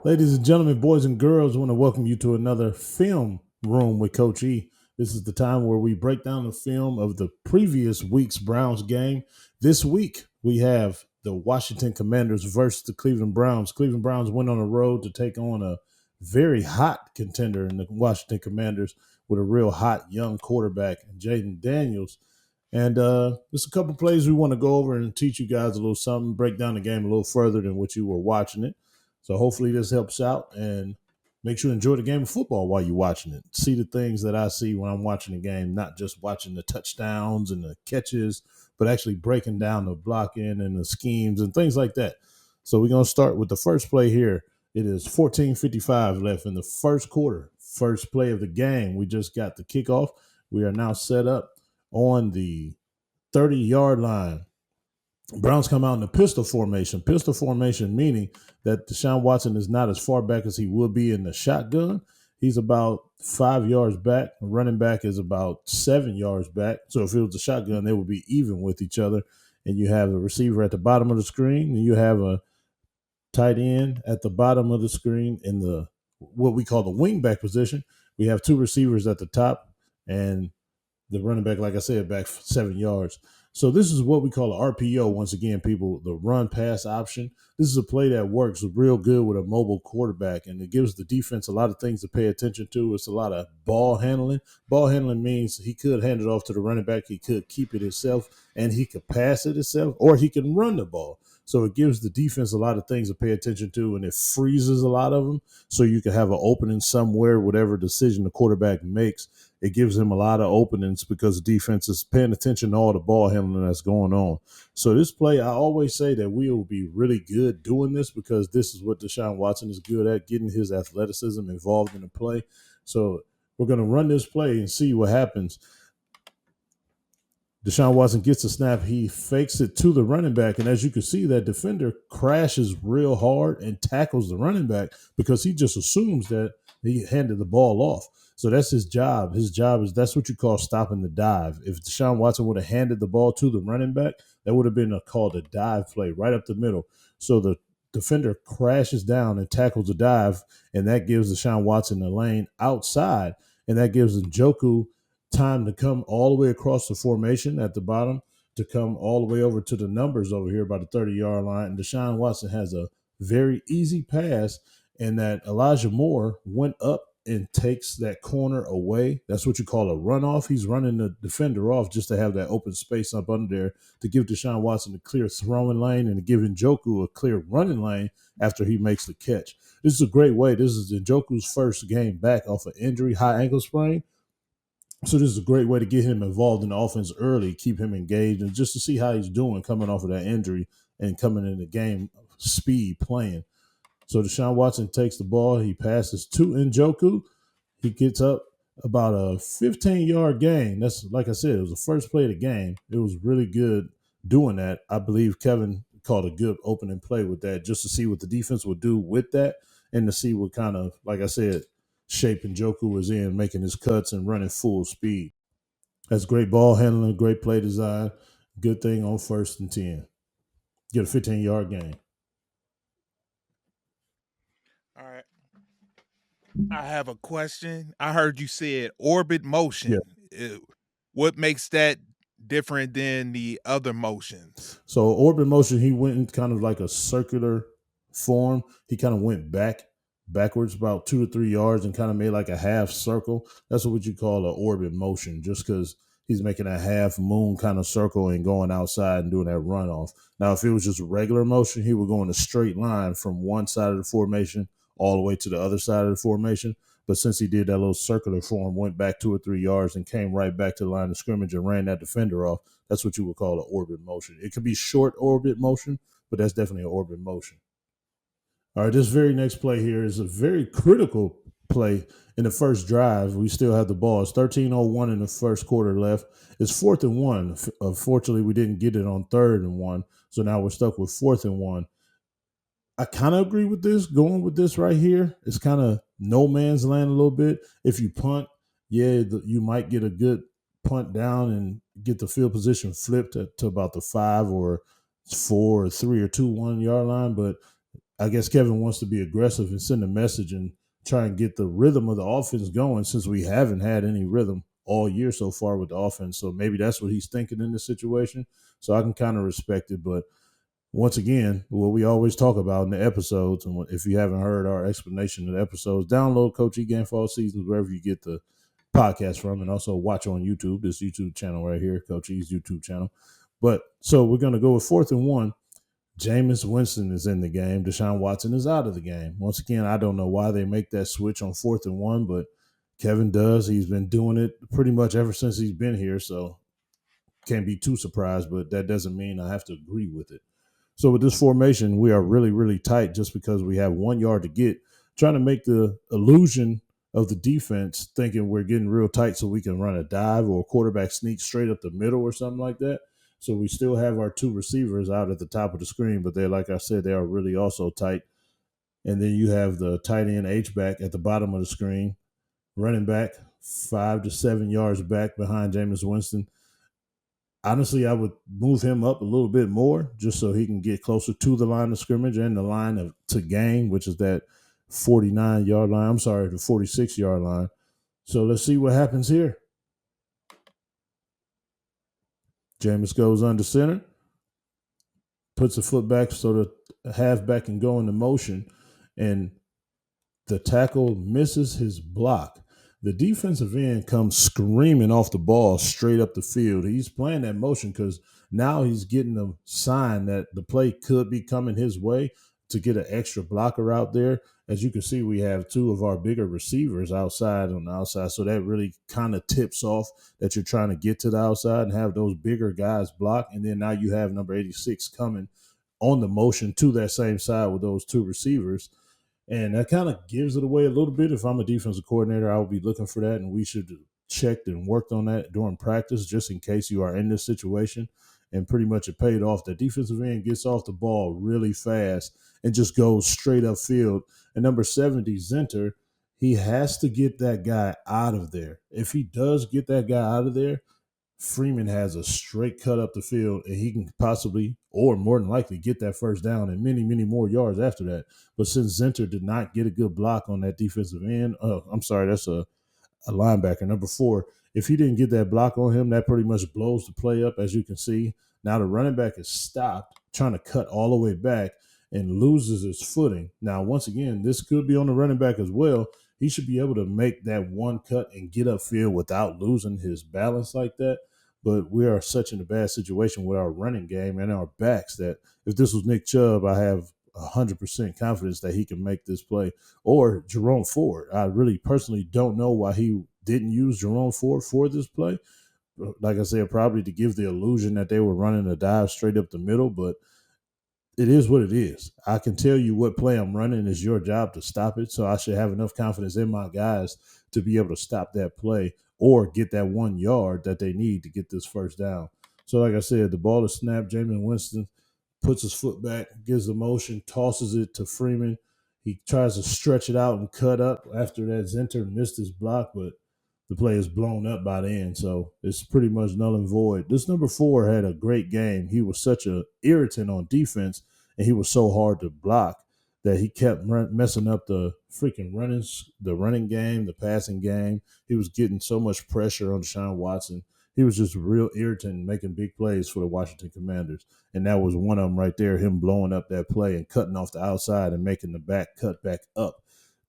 Ladies and gentlemen, boys and girls, I want to welcome you to another film room with Coach E. This is the time where we break down the film of the previous week's Browns game. This week, we have the Washington Commanders versus the Cleveland Browns. Cleveland Browns went on the road to take on a very hot contender in the Washington Commanders with a real hot young quarterback, Jaden Daniels. And just a couple plays we want to go over and teach you guys a little something, break down the game a little further than what you were watching it. So hopefully this helps out and makes you enjoy the game of football while you're watching it. See the things that I see when I'm watching the game, not just watching the touchdowns and the catches, but actually breaking down the blocking and the schemes and things like that. So we're going to start with the first play here. It is 14:55 left in the first quarter. First play of the game. We just got the kickoff. We are now set up on the 30-yard line. Browns come out in the pistol formation. Pistol formation meaning that Deshaun Watson is not as far back as he would be in the shotgun. He's about 5 yards back. The running back is about 7 yards back. So if it was a shotgun, they would be even with each other. And you have a receiver at the bottom of the screen, and you have a tight end at the bottom of the screen in the what we call the wing back position. We have two receivers at the top, and the running back, like I said, back 7 yards. So this is what we call an RPO. Once again, people, the run pass option. This is a play that works real good with a mobile quarterback, and it gives the defense a lot of things to pay attention to. It's a lot of ball handling. Ball handling means he could hand it off to the running back, he could keep it himself, and he could pass it himself, or he can run the ball. So it gives the defense a lot of things to pay attention to, and it freezes a lot of them. So you can have an opening somewhere, whatever decision the quarterback makes. It gives him a lot of openings because the defense is paying attention to all the ball handling that's going on. So this play, I always say that we will be really good doing this because this is what Deshaun Watson is good at, getting his athleticism involved in the play. So we're going to run this play and see what happens. Deshaun Watson gets a snap. He fakes it to the running back. And as you can see, that defender crashes real hard and tackles the running back because he just assumes that he handed the ball off. So that's his job. His job is that's what you call stopping the dive. If Deshaun Watson would have handed the ball to the running back, that would have been called a dive play right up the middle. So the defender crashes down and tackles the dive, and that gives Deshaun Watson the lane outside, and that gives Njoku time to come all the way across the formation at the bottom to come all the way over to the numbers over here by the 30-yard line. And Deshaun Watson has a very easy pass, and that Elijah Moore went up and takes that corner away. That's what you call a runoff. He's running the defender off just to have that open space up under there to give Deshaun Watson a clear throwing lane and to give Njoku a clear running lane after he makes the catch. This is a great way. This is Njoku's first game back off an injury, high ankle sprain. So this is a great way to get him involved in the offense early, keep him engaged, and just to see how he's doing coming off of that injury and coming in the game speed playing. So Deshaun Watson takes the ball. He passes to Njoku. He gets up about a 15-yard gain. That's, like I said, it was the first play of the game. It was really good doing that. I believe Kevin called a good opening play with that just to see what the defense would do with that and to see what kind of, like I said, shape Njoku was in, making his cuts and running full speed. That's great ball handling, great play design. Good thing on 1st and 10. Get a 15-yard gain. All right. I have a question. I heard you said orbit Yeah. motion. What makes that different than the other motions? So orbit motion, he went in kind of like a circular form. He kind of went backwards about 2 to 3 yards and kind of made like a half circle. That's what you call an orbit motion, just because he's making a half moon kind of circle and going outside and doing that runoff. Now, if it was just regular motion, he would go in a straight line from one side of the formation all the way to the other side of the formation. But since he did that little circular form, went back 2 or 3 yards and came right back to the line of scrimmage and ran that defender off, that's what you would call an orbit motion. It could be short orbit motion, but that's definitely an orbit motion. All right, this very next play here is a very critical play in the first drive. We still have the ball. It's 13:01 in the first quarter left. It's 4th and 1. Unfortunately, we didn't get it on 3rd and 1, so now we're stuck with 4th and 1. I kind of agree with this. Going with this right here, it's kind of no man's land a little bit. If you punt, yeah, you might get a good punt down and get the field position flipped to about the 5 or 4 or 3 or 2 1 yard line. But I guess Kevin wants to be aggressive and send a message and try and get the rhythm of the offense going since we haven't had any rhythm all year so far with the offense. So maybe that's what he's thinking in this situation. So I can kind of respect it. But once again, what we always talk about in the episodes, and if you haven't heard our explanation of the episodes, download Coach E Game for All Seasons wherever you get the podcast from, and also watch on YouTube, this YouTube channel right here, Coach E's YouTube channel. But so we're going to go with 4th and 1. Jameis Winston is in the game. Deshaun Watson is out of the game. Once again, I don't know why they make that switch on 4th and 1, but Kevin does. He's been doing it pretty much ever since he's been here, so can't be too surprised, but that doesn't mean I have to agree with it. So with this formation, we are really, really tight just because we have 1 yard to get, trying to make the illusion of the defense thinking we're getting real tight so we can run a dive or a quarterback sneak straight up the middle or something like that. So we still have our 2 receivers out at the top of the screen, but they're, like I said, they are really also tight. And then you have the tight end H-back at the bottom of the screen, running back 5 to 7 yards back behind Jameis Winston. Honestly, I would move him up a little bit more just so he can get closer to the line of scrimmage and the line to gain, which is that 49-yard line. I'm sorry, the 46-yard line. So let's see what happens here. Jameis goes under center, puts a foot back so the halfback can go into motion, and the tackle misses his block. The defensive end comes screaming off the ball straight up the field. He's playing that motion because now he's getting a sign that the play could be coming his way to get an extra blocker out there. As you can see, we have 2 of our bigger receivers outside on the outside. So that really kind of tips off that you're trying to get to the outside and have those bigger guys block. And then now you have number 86 coming on the motion to that same side with those 2 receivers. And that kind of gives it away a little bit. If I'm a defensive coordinator, I would be looking for that, and we should have checked and worked on that during practice just in case you are in this situation. And pretty much it paid off. The defensive end gets off the ball really fast and just goes straight upfield. And number 70, Zinter, he has to get that guy out of there. If he does get that guy out of there, Freeman has a straight cut up the field, and he can possibly, or more than likely, get that first down and many, many more yards after that. But since Zinter did not get a good block on that defensive end, I'm sorry, that's a linebacker, number 4. If he didn't get that block on him, that pretty much blows the play up, as you can see. Now the running back is stopped, trying to cut all the way back and loses his footing. Now, once again, this could be on the running back as well. He should be able to make that one cut and get upfield without losing his balance like that. But we are such in a bad situation with our running game and our backs that if this was Nick Chubb, I have 100% confidence that he can make this play. Or Jerome Ford. I really personally don't know why he didn't use Jerome Ford for this play. Like I said, probably to give the illusion that they were running a dive straight up the middle, but it is what it is. I can tell you what play I'm running. It's your job to stop it. So I should have enough confidence in my guys to be able to stop that play or get that 1 yard that they need to get this first down. So like I said, the ball is snapped. Jameis Winston puts his foot back, gives the motion, tosses it to Freeman. He tries to stretch it out and cut up after that. Zinter missed his block, but the play is blown up by the end. So it's pretty much null and void. This number 4 had a great game. He was such an irritant on defense, and he was so hard to block that he kept messing up the freaking running game, the passing game. He was getting so much pressure on Deshaun Watson. He was just real irritant, making big plays for the Washington Commanders. And that was one of them right there, him blowing up that play and cutting off the outside and making the back cut back up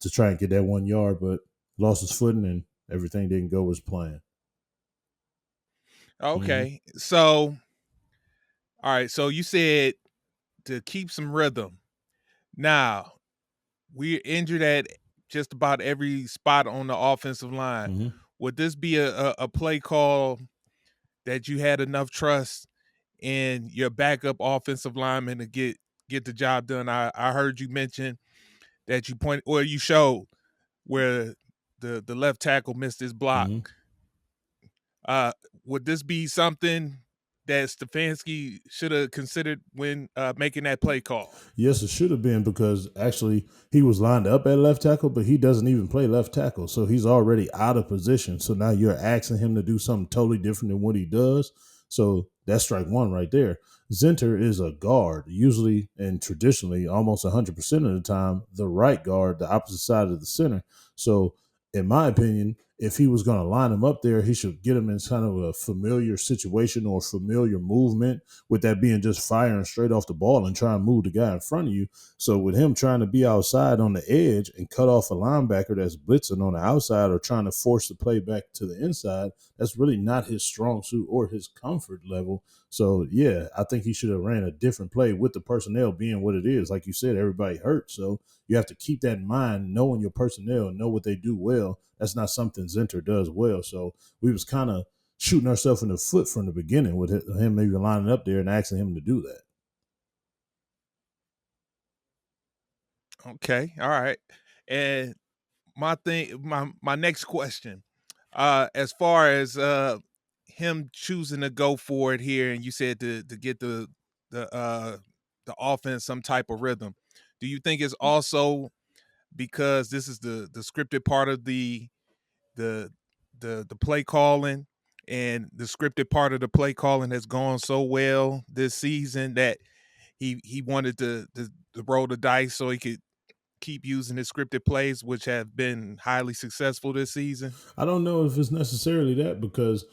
to try and get that 1 yard, but lost his footing and everything didn't go as planned. Okay. So, all right. So you said to keep some rhythm. Now, we're injured at just about every spot on the offensive line. Mm-hmm. Would this be a play call that you had enough trust in your backup offensive lineman to get the job done? I heard you mention that you showed where the left tackle missed his block. Mm-hmm. Would this be something that Stefanski should have considered when making that play call? Yes, it should have been, because actually he was lined up at left tackle, but he doesn't even play left tackle. So he's already out of position. So now you're asking him to do something totally different than what he does. So that's strike 1 right there. Zinter is a guard, usually and traditionally, almost 100% of the time, the right guard, the opposite side of the center. So, in my opinion, if he was going to line him up there, he should get him in kind of a familiar situation or familiar movement, with that being just firing straight off the ball and trying to move the guy in front of you. So with him trying to be outside on the edge and cut off a linebacker that's blitzing on the outside or trying to force the play back to the inside, that's really not his strong suit or his comfort level. So yeah, I think he should have ran a different play with the personnel being what it is. Like you said, everybody hurt. So you have to keep that in mind, knowing your personnel, know what they do well. That's not something Zinter does well. So we was kind of shooting ourselves in the foot from the beginning with him maybe lining up there and asking him to do that. Okay, all right. And my next question, as far as him choosing to go for it here, and you said to get the the offense some type of rhythm. Do you think it's also because this is the scripted part of the the play calling, and the scripted part of the play calling has gone so well this season that he wanted to roll the dice so he could keep using his scripted plays, which have been highly successful this season? I don't know if it's necessarily that, because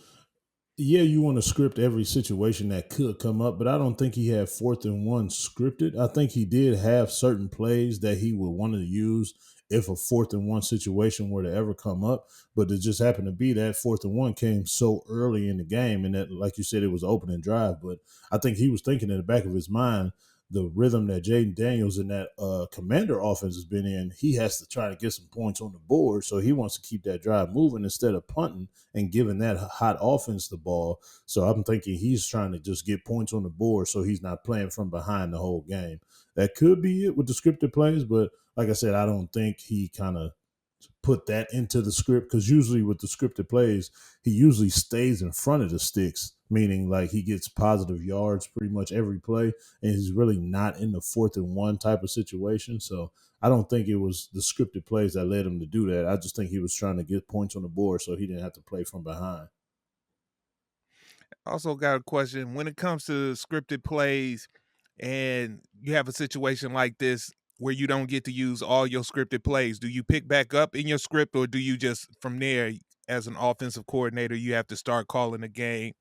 yeah, you want to script every situation that could come up, but I don't think he had 4th and 1 scripted. I think he did have certain plays that he would want to use if a 4th and 1 situation were to ever come up. But it just happened to be that 4th and 1 came so early in the game, and that, like you said, it was opening drive. But I think he was thinking in the back of his mind, the rhythm that Jaden Daniels and that Commander offense has been in, he has to try to get some points on the board. So he wants to keep that drive moving instead of punting and giving that hot offense the ball. So I'm thinking he's trying to just get points on the board so he's not playing from behind the whole game. That could be it with the scripted plays, but like I said, I don't think he kind of put that into the script, because usually with the scripted plays, he usually stays in front of the sticks, meaning like he gets positive yards pretty much every play, and he's really not in the 4th and 1 type of situation. So I don't think it was the scripted plays that led him to do that. I just think he was trying to get points on the board so he didn't have to play from behind. Also got a question. When it comes to scripted plays and you have a situation like this where you don't get to use all your scripted plays, do you pick back up in your script, or do you just from there, as an offensive coordinator, you have to start calling the game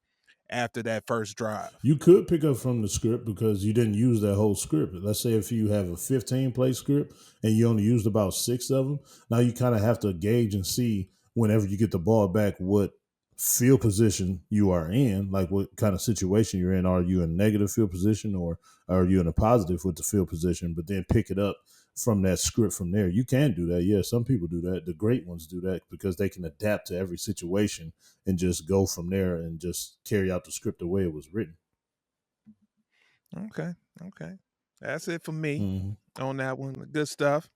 after that first drive? You could pick up from the script because you didn't use that whole script. Let's say if you have a 15 play script and you only used about 6 of them, now you kind of have to gauge and see whenever you get the ball back what field position you are in, like what kind of situation you're in. Are you in negative field position, or are you in a positive with the field position? But then pick it up from that script from there. You can do that. Yeah, some people do that. The great ones do that because they can adapt to every situation and just go from there and just carry out the script the way it was written. Okay, okay, that's it for me Mm-hmm. on that one. Good stuff.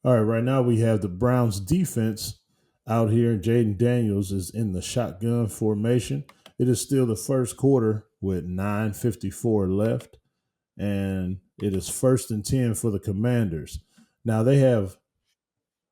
All right, right now we have the Browns defense out here. Jaden Daniels is in the shotgun formation. It is still the first quarter with 9:54 left, and it is 1st and 10 for the Commanders. Now they have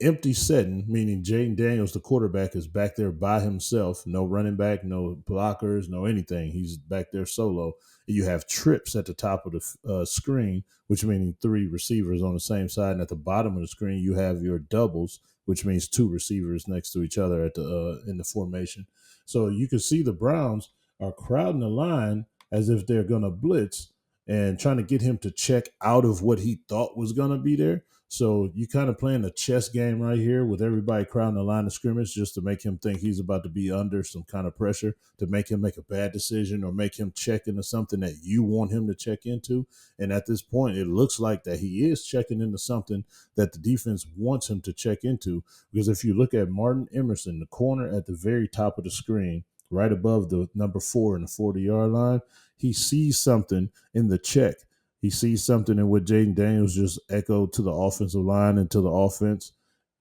empty setting, meaning Jaden Daniels, the quarterback, is back there by himself. No running back, no blockers, no anything. He's back there solo. You have trips at the top of the screen, which means 3 receivers on the same side. And at the bottom of the screen, you have your doubles, which means 2 receivers next to each other at the in the formation. So you can see the Browns are crowding the line as if they're going to blitz and trying to get him to check out of what he thought was going to be there. So you kind of playing a chess game right here with everybody crowding the line of scrimmage just to make him think he's about to be under some kind of pressure, to make him make a bad decision or make him check into something that you want him to check into. And at this point, it looks like that he is checking into something that the defense wants him to check into. Because if you look at Martin Emerson, the corner at the very top of the screen, right above the number 4 in the 40-yard line, he sees something in the check. He sees something in what Jaden Daniels just echoed to the offensive line and to the offense.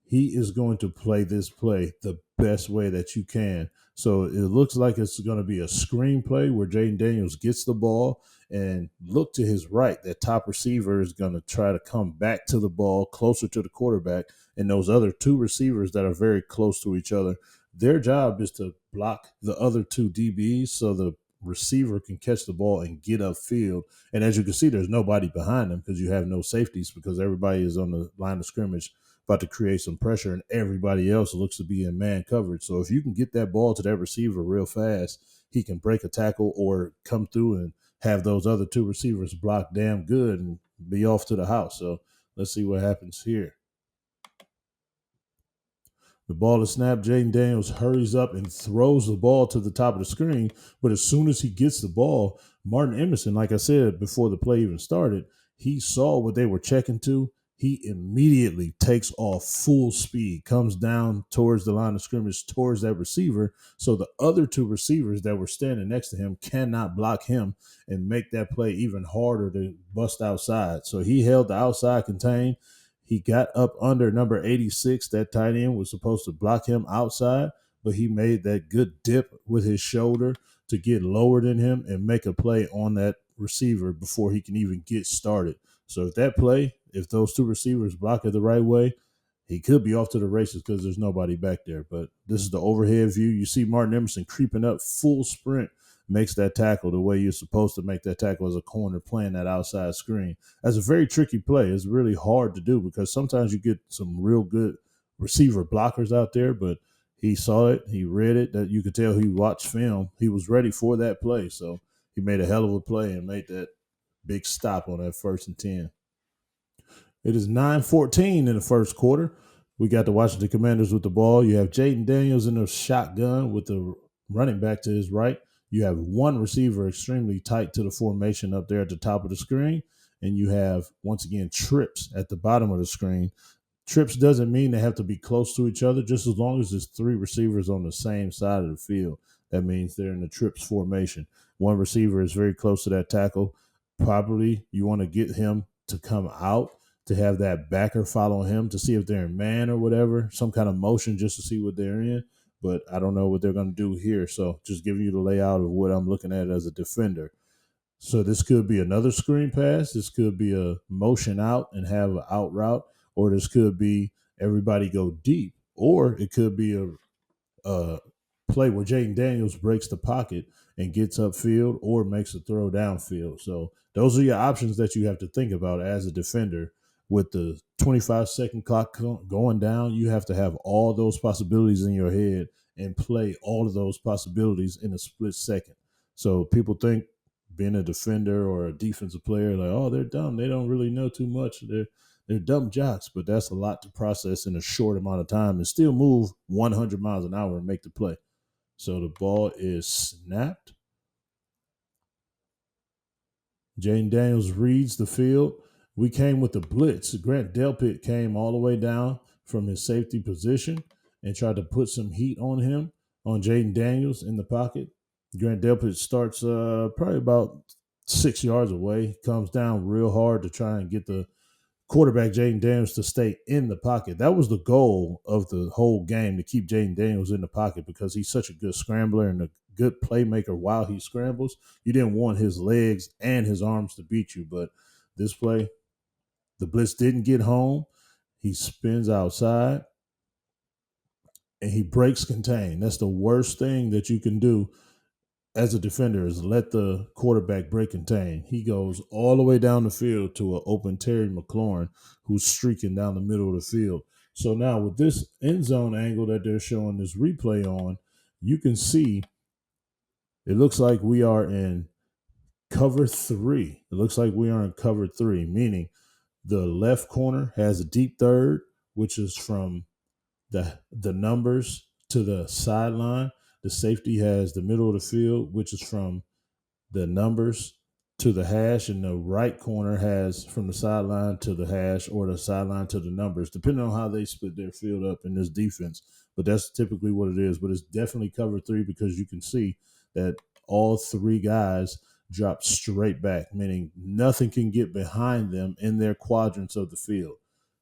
He is going to play this play the best way that you can. So it looks like it's going to be a screenplay where Jaden Daniels gets the ball and look to his right. That top receiver is going to try to come back to the ball closer to the quarterback. And those other 2 receivers that are very close to each other, their job is to block the other 2 DBs so the receiver can catch the ball and get upfield. And as you can see, there's nobody behind them because you have no safeties because everybody is on the line of scrimmage about to create some pressure, and everybody else looks to be in man coverage. So if you can get that ball to that receiver real fast, he can break a tackle or come through and have those other two receivers block damn good and be off to the house. So let's see what happens here. The ball is snapped. Jaden Daniels hurries up and throws the ball to the top of the screen. But as soon as he gets the ball, Martin Emerson, like I said before the play even started, he saw what they were checking to. He immediately takes off full speed, comes down towards the line of scrimmage, towards that receiver. So the other two receivers that were standing next to him cannot block him and make that play even harder to bust outside. So he held the outside contained. He got up under number 86. That tight end was supposed to block him outside, but he made that good dip with his shoulder to get lower than him and make a play on that receiver before he can even get started. So if those two receivers block it the right way, he could be off to the races because there's nobody back there. But this is the overhead view. You see Martin Emerson creeping up full sprint, makes that tackle the way you're supposed to make that tackle as a corner playing that outside screen. That's a very tricky play. It's really hard to do because sometimes you get some real good receiver blockers out there, but he saw it, he read it, that you could tell he watched film. He was ready for that play. So he made a hell of a play and made that big stop on that 1st and 10. It is 9:14 in the first quarter. We got the Washington Commanders with the ball. You have Jaden Daniels in the shotgun with the running back to his right. You have one receiver extremely tight to the formation up there at the top of the screen. And you have, once again, trips at the bottom of the screen. Trips doesn't mean they have to be close to each other. Just as long as there's three receivers on the same side of the field, that means they're in the trips formation. One receiver is very close to that tackle. Probably you want to get him to come out to have that backer follow him to see if they're in man or whatever, some kind of motion just to see what they're in. But I don't know what they're going to do here. So just giving you the layout of what I'm looking at as a defender. So this could be another screen pass. This could be a motion out and have an out route, or this could be everybody go deep, or it could be a play where Jaden Daniels breaks the pocket and gets upfield or makes a throw downfield. So those are your options that you have to think about as a defender. With the 25-second clock going down, you have to have all those possibilities in your head and play all of those possibilities in a split second. So people think being a defender or a defensive player, like, oh, they're dumb. They don't really know too much. They're dumb jocks, but that's a lot to process in a short amount of time and still move 100 miles an hour and make the play. So the ball is snapped. Jaden Daniels reads the field. We came with the blitz. Grant Delpit came all the way down from his safety position and tried to put some heat on him, on Jaden Daniels in the pocket. Grant Delpit starts probably about 6 yards away, comes down real hard to try and get the quarterback Jaden Daniels to stay in the pocket. That was the goal of the whole game, to keep Jaden Daniels in the pocket because he's such a good scrambler and a good playmaker while he scrambles. You didn't want his legs and his arms to beat you, but this play, the blitz didn't get home. He spins outside and he breaks contain. That's the worst thing that you can do as a defender, is let the quarterback break contain. He goes all the way down the field to an open Terry McLaurin who's streaking down the middle of the field. So now with this end zone angle that they're showing this replay on, you can see it looks like we are in cover 3. It looks like we are in cover 3, meaning the left corner has a deep third, which is from the numbers to the sideline. The safety has the middle of the field, which is from the numbers to the hash, and the right corner has from the sideline to the hash or the sideline to the numbers, depending on how they split their field up in this defense. But that's typically what it is. But it's definitely cover 3 because you can see that all 3 guys drop straight back, meaning nothing can get behind them in their quadrants of the field.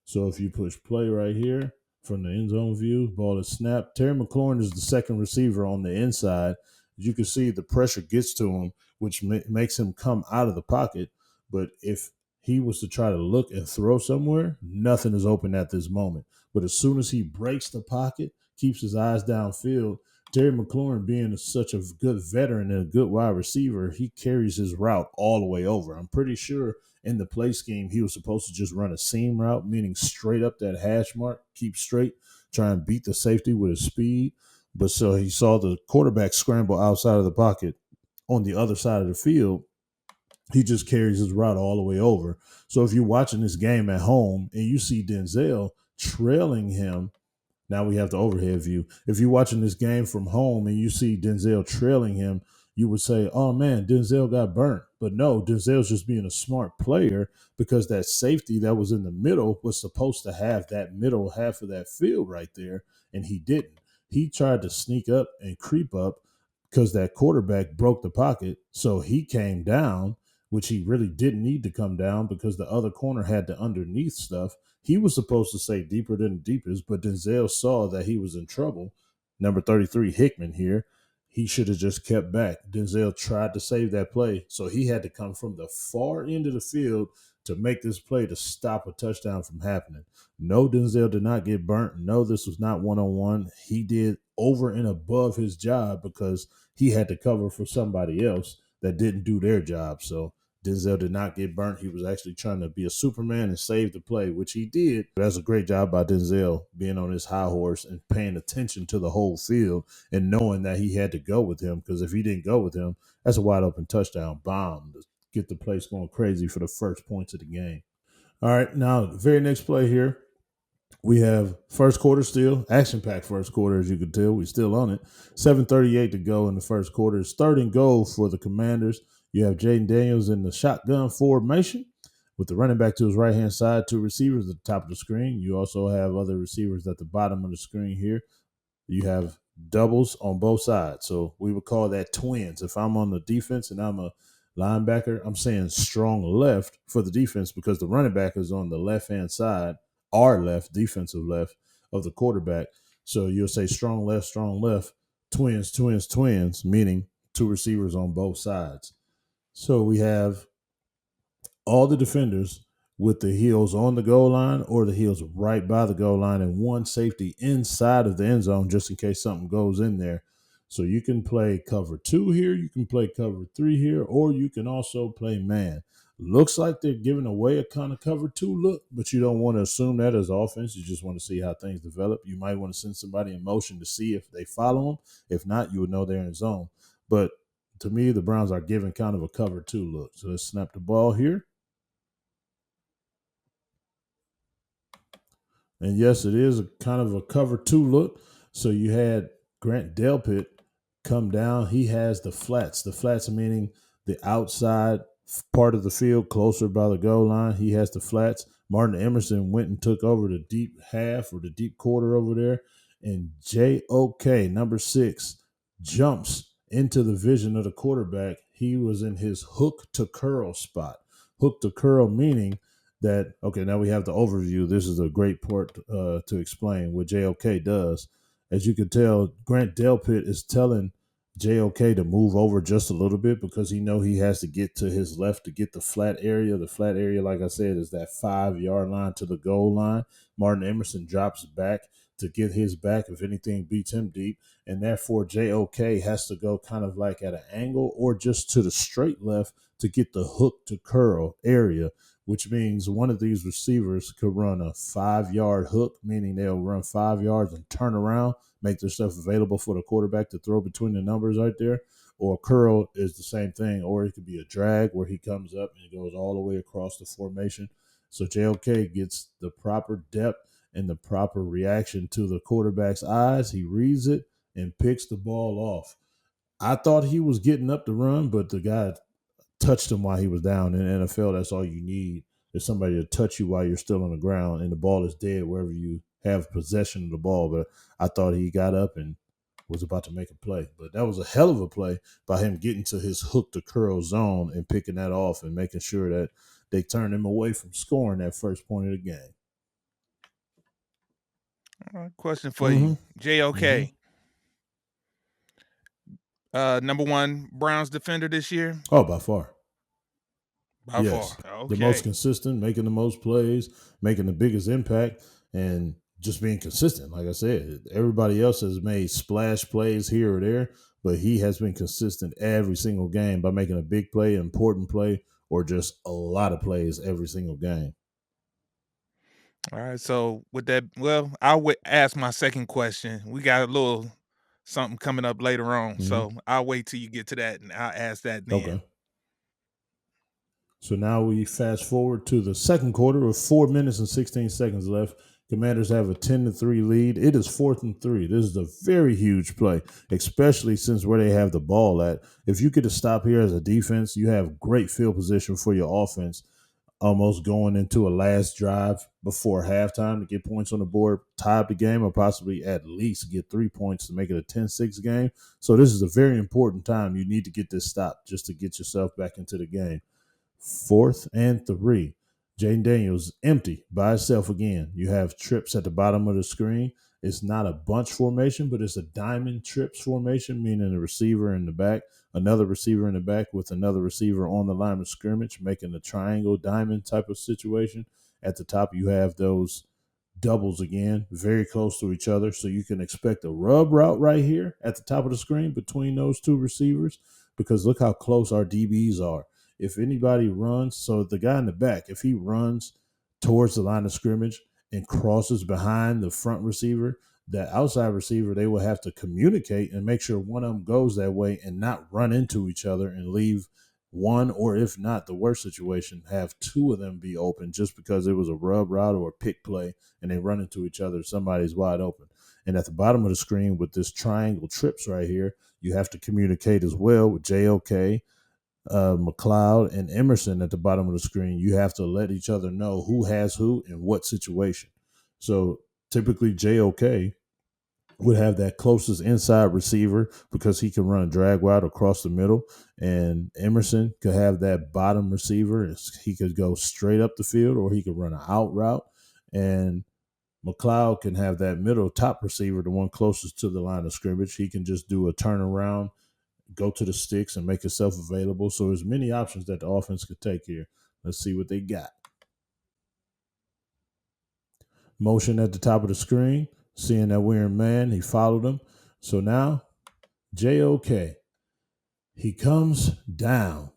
So if you push play right here from the end zone view, ball is snapped. Terry McLaurin is the second receiver on the inside. As you can see, the pressure gets to him, which makes him come out of the pocket. But if he was to try to look and throw somewhere, nothing is open at this moment. But as soon as he breaks the pocket, keeps his eyes downfield, Terry McLaurin being such a good veteran and a good wide receiver, he carries his route all the way over. I'm pretty sure in the play scheme, he was supposed to just run a seam route, meaning straight up that hash mark, keep straight, try and beat the safety with his speed. But so he saw the quarterback scramble outside of the pocket on the other side of the field. He just carries his route all the way over. So if you're watching this game at home and you see Denzel trailing him, now we have the overhead view. If you're watching this game from home and you see Denzel trailing him, you would say, oh man, Denzel got burnt. But no, Denzel's just being a smart player because that safety that was in the middle was supposed to have that middle half of that field right there, and he didn't. He tried to sneak up and creep up because that quarterback broke the pocket. So he came down, which he really didn't need to come down because the other corner had the underneath stuff. He was supposed to say deeper than the deepest, but Denzel saw that he was in trouble. Number 33, Hickman here. He should have just kept back. Denzel tried to save that play, so he had to come from the far end of the field to make this play to stop a touchdown from happening. No, Denzel did not get burnt. No, this was not one-on-one. He did over and above his job because he had to cover for somebody else that didn't do their job. So Denzel did not get burnt. He was actually trying to be a Superman and save the play, which he did. That's a great job by Denzel being on his high horse and paying attention to the whole field and knowing that he had to go with him, because if he didn't go with him, that's a wide open touchdown bomb to get the place going crazy for the first points of the game. All right, now the very next play here, we have first quarter still, action-packed first quarter, as you can tell. We're still on it. 7:38 to go in the first quarter. It's third and goal for the Commanders. You have Jaden Daniels in the shotgun formation with the running back to his right-hand side, two receivers at the top of the screen. You also have other receivers at the bottom of the screen here. You have doubles on both sides. So we would call that twins. If I'm on the defense and I'm a linebacker, I'm saying strong left for the defense because the running back is on the left-hand side, our left, defensive left of the quarterback. So you'll say strong left, twins, twins, twins, meaning two receivers on both sides. So we have all the defenders with the heels on the goal line or the heels right by the goal line, and one safety inside of the end zone just in case something goes in there. So you can play cover 2 here, you can play cover 3 here, or you can also play man. Looks like they're giving away a kind of cover 2 look, but you don't want to assume that as offense. You just want to see how things develop. You might want to send somebody in motion to see if they follow them. If not, you would know they're in zone. But to me, the Browns are giving kind of a cover 2 look. So let's snap the ball here. And yes, it is a kind of a cover 2 look. So you had Grant Delpit come down. He has the flats. The flats meaning the outside part of the field closer by the goal line. He has the flats. Martin Emerson went and took over the deep half or the deep quarter over there. And JOK, number 6, jumps into the vision of the quarterback. He was in his hook to curl spot. Hook to curl meaning that, okay, now we have the overview. This is a great part to explain what JOK does. As you can tell, Grant Delpit is telling JOK to move over just a little bit because he has to get to his left to get the flat area. The flat area, like I said, is that 5-yard line to the goal line. Martin Emerson drops back to get his back if anything beats him deep. And therefore, JOK has to go kind of like at an angle or just to the straight left to get the hook to curl area, which means one of these receivers could run a 5-yard hook, meaning they'll run 5 yards and turn around, make their stuff available for the quarterback to throw between the numbers right there. Or curl is the same thing, or it could be a drag where he comes up and it goes all the way across the formation. So JOK gets the proper depth and the proper reaction to the quarterback's eyes. He reads it and picks the ball off. I thought he was getting up to run, but the guy touched him while he was down. In the NFL, that's all you need is somebody to touch you while you're still on the ground and the ball is dead wherever you have possession of the ball. But I thought he got up and was about to make a play. But that was a hell of a play by him getting to his hook to curl zone and picking that off and making sure that they turned him away from scoring that first point of the game. Question for you, JOK. Number 1 Browns defender this year? Oh, by far. By far. Okay. The most consistent, making the most plays, making the biggest impact. And just being consistent. Like I said, everybody else has made splash plays here or there, but he has been consistent every single game by making a big play, important play, or just a lot of plays every single game. All right. So with that, well, I'll ask my second question. We got a little something coming up later on, Mm-hmm. so I'll wait till you get to that, and I'll ask that then. Okay. So now we fast forward to the second quarter with 4 minutes and 16 seconds left. Commanders have a 10-3 lead. It is 4th and 3. This is a very huge play, especially since where they have the ball at. If you get to stop here as a defense, you have great field position for your offense, almost going into a last drive before halftime to get points on the board, tie up the game, or possibly at least get 3 points to make it a 10-6 game. So this is a very important time. You need to get this stop just to get yourself back into the game. 4th and 3. Jaden Daniels empty by himself again. You have trips at the bottom of the screen. It's not a bunch formation, but it's a diamond trips formation, meaning a receiver in the back, another receiver in the back with another receiver on the line of scrimmage, making a triangle diamond type of situation. At the top, you have those doubles again, very close to each other. So you can expect a rub route right here at the top of the screen between those two receivers, because look how close our DBs are. If anybody runs, so the guy in the back, if he runs towards the line of scrimmage and crosses behind the front receiver, that outside receiver, they will have to communicate and make sure one of them goes that way and not run into each other and leave one, or if not the worst situation, have two of them be open just because it was a rub route or a pick play and they run into each other. Somebody's wide open. And at the bottom of the screen with this triangle trips right here, you have to communicate as well with JOK, McLeod, and Emerson at the bottom of the screen. You have to let each other know who has who in what situation. So typically JOK would have that closest inside receiver because he can run a drag route across the middle, and Emerson could have that bottom receiver. He could go straight up the field or he could run an out route, and McLeod can have that middle top receiver, the one closest to the line of scrimmage. He can just do a turnaround, go to the sticks, and make himself available. So there's many options that the offense could take here. Let's see what they got. Motion at the top of the screen, seeing that we're in man, he followed him. So now JOK, he comes down.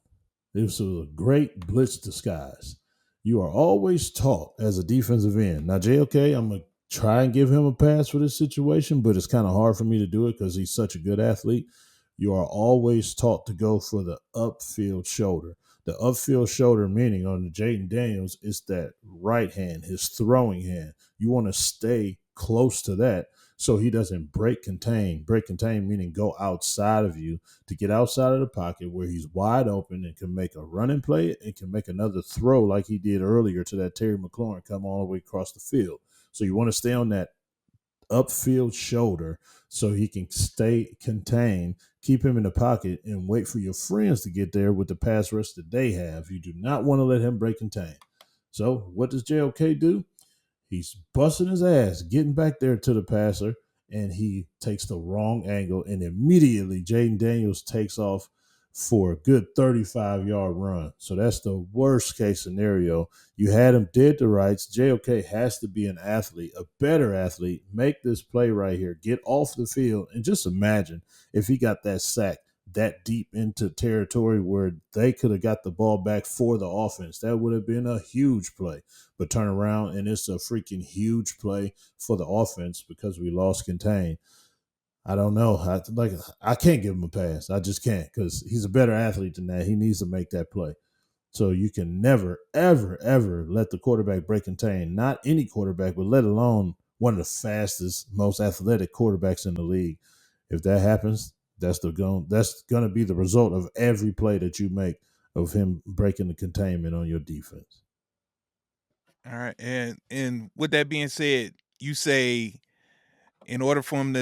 This was a great blitz disguise. You are always taught as a defensive end. Now, JOK, I'm going to try and give him a pass for this situation, but it's kind of hard for me to do it because he's such a good athlete. You are always taught to go for the upfield shoulder. The upfield shoulder, meaning on the Jaden Daniels, is that right hand, his throwing hand. You want to stay close to that so he doesn't break contain. Break contain meaning go outside of you to get outside of the pocket where he's wide open and can make a running play and can make another throw like he did earlier to that Terry McLaurin, come all the way across the field. So you want to stay on that upfield shoulder so he can stay contained, keep him in the pocket, and wait for your friends to get there with the pass rush that they have. You do not want to let him break contain. So what does JOK do? He's busting his ass, getting back there to the passer, and he takes the wrong angle, and immediately Jaden Daniels takes off for a good 35-yard run. So that's the worst case scenario. You had him dead to rights. JOK has to be an athlete, a better athlete, make this play right here, get off the field, and just imagine if he got that sack that deep into territory where they could have got the ball back for the offense. That would have been a huge play. But turn around and it's a freaking huge play for the offense because we lost contain. I don't know. I can't give him a pass. I just can't because he's a better athlete than that. He needs to make that play. So you can never, ever, ever let the quarterback break contain. Not any quarterback, but let alone one of the fastest, most athletic quarterbacks in the league. If that happens, that's going to be the result of every play that you make of him breaking the containment on your defense. All right, and with that being said, you say in order for him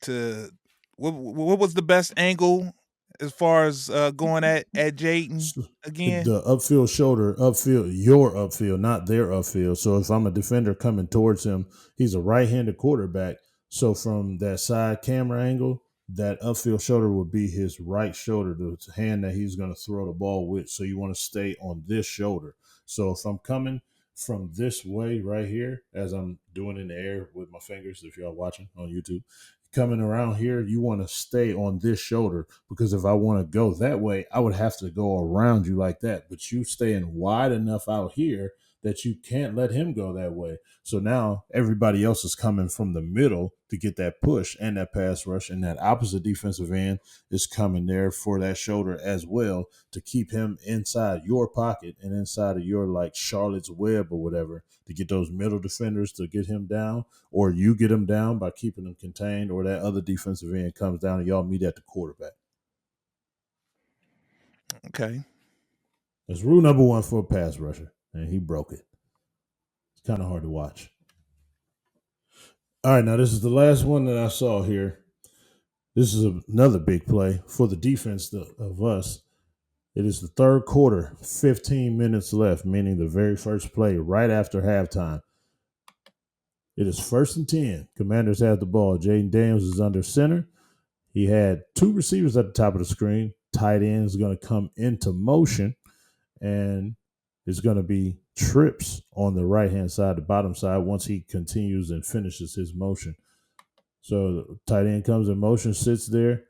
to what was the best angle as far as going at Jaden again? The upfield shoulder, upfield, your upfield, not their upfield. So if I'm a defender coming towards him, he's a right-handed quarterback. So from that side camera angle, that upfield shoulder would be his right shoulder, the hand that he's going to throw the ball with. So you want to stay on this shoulder. So if I'm coming from this way right here, as I'm doing in the air with my fingers, if y'all watching on YouTube, coming around here, you want to stay on this shoulder, because if I want to go that way, I would have to go around you like that. But you staying wide enough out here that you can't let him go that way. So now everybody else is coming from the middle to get that push and that pass rush, and that opposite defensive end is coming there for that shoulder as well to keep him inside your pocket and inside of your like Charlotte's web or whatever, to get those middle defenders to get him down, or you get him down by keeping him contained, or that other defensive end comes down and y'all meet at the quarterback. Okay. That's rule number one for a pass rusher, and he broke it. It's kind of hard to watch. All right, now this is the last one that I saw here. This is another big play for the defense of us. It is the third quarter, 15 minutes left, meaning the very first play right after halftime. It is 1st and 10. Commanders have the ball. Jayden Daniels is under center. He had two receivers at the top of the screen. Tight end is going to come into motion, and it's going to be trips on the right-hand side, the bottom side, once he continues and finishes his motion. So the tight end comes in motion, sits there.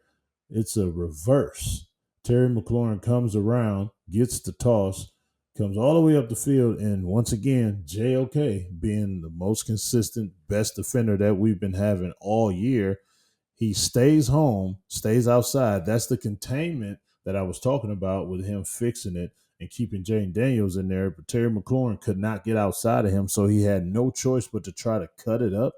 It's a reverse. Terry McLaurin comes around, gets the toss, comes all the way up the field, and once again, JOK, being the most consistent, best defender that we've been having all year, he stays home, stays outside. That's the containment that I was talking about with him fixing it and keeping Jayden Daniels in there. But Terry McLaurin could not get outside of him, so he had no choice but to try to cut it up.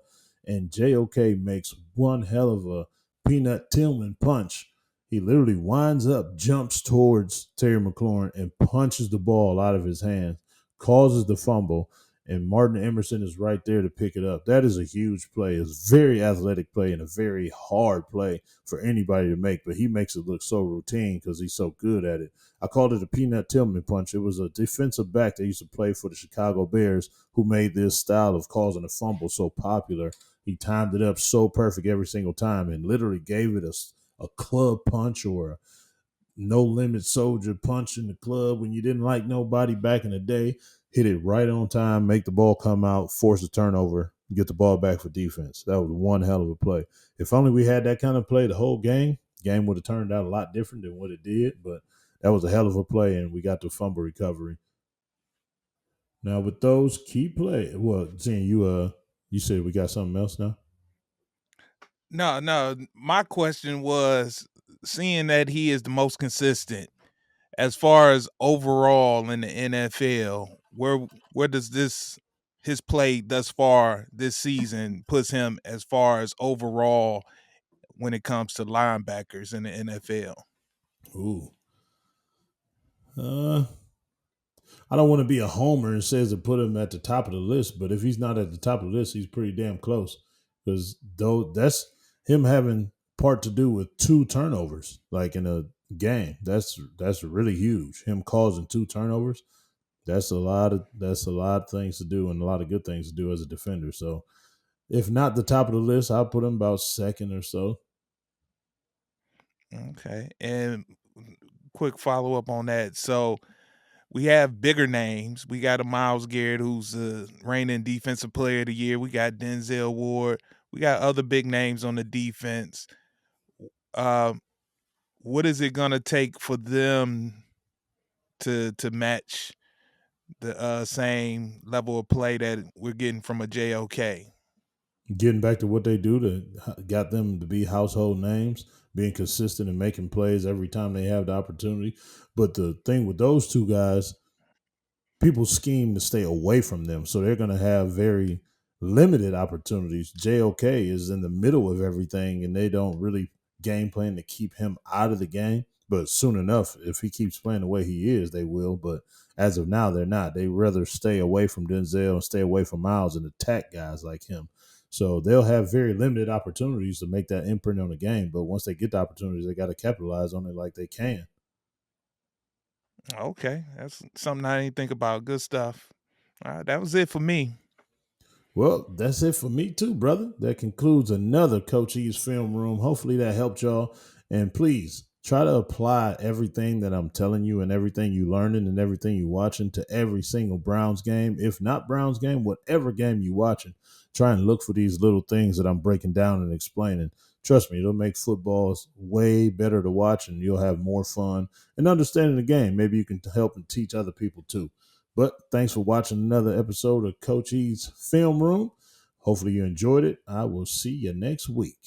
And JOK makes one hell of a Peanut Tillman punch. He literally winds up, jumps towards Terry McLaurin, and punches the ball out of his hands, causes the fumble, and Martin Emerson is right there to pick it up. That is a huge play. It's a very athletic play and a very hard play for anybody to make, but he makes it look so routine because he's so good at it. I called it a Peanut Tillman punch. It was a defensive back that used to play for the Chicago Bears who made this style of causing a fumble so popular. He timed it up so perfect every single time and literally gave it a club punch or a no limit soldier punch in the club when you didn't like nobody back in the day. Hit it right on time, make the ball come out, force a turnover, get the ball back for defense. That was one hell of a play. If only we had that kind of play the whole game would have turned out a lot different than what it did, but that was a hell of a play, and we got the fumble recovery. Now with those key plays, well, Zen, you said we got something else now? No. My question was, seeing that he is the most consistent as far as overall in the NFL, where does his play thus far this season puts him as far as overall when it comes to linebackers in the NFL? Ooh. I don't want to be a homer and says to put him at the top of the list, but if he's not at the top of the list, he's pretty damn close. Because though that's him having part to do with two turnovers, like in a game. That's really huge. Him causing two turnovers. That's a lot of things to do and a lot of good things to do as a defender. So if not the top of the list, I'll put him about second or so. Okay. And quick follow up on that. So we have bigger names. We got a Myles Garrett, who's the reigning defensive player of the year. We got Denzel Ward. We got other big names on the defense. Uh, what is it gonna take for them to match the same level of play that we're getting from a JOK? Getting back to what they do to got them to be household names, being consistent and making plays every time they have the opportunity. But the thing with those two guys, people scheme to stay away from them. So they're going to have very limited opportunities. JOK is in the middle of everything, and they don't really game plan to keep him out of the game. But soon enough, if he keeps playing the way he is, they will. But as of now, they're not. They rather stay away from Denzel and stay away from Myles and attack guys like him. So they'll have very limited opportunities to make that imprint on the game. But once they get the opportunities, they got to capitalize on it like they can. Okay, that's something I didn't think about. Good stuff. All right, that was it for me. Well, that's it for me too, brother. That concludes another Coach E's Film Room. Hopefully that helped y'all. And please Try to apply everything that I'm telling you and everything you learning and everything you watching to every single Browns game. If not Browns game, whatever game you watching, try and look for these little things that I'm breaking down and explaining. Trust me, it'll make footballs way better to watch and you'll have more fun and understanding the game. Maybe you can help and teach other people too. But thanks for watching another episode of Coach E's Film Room. Hopefully you enjoyed it. I will see you next week.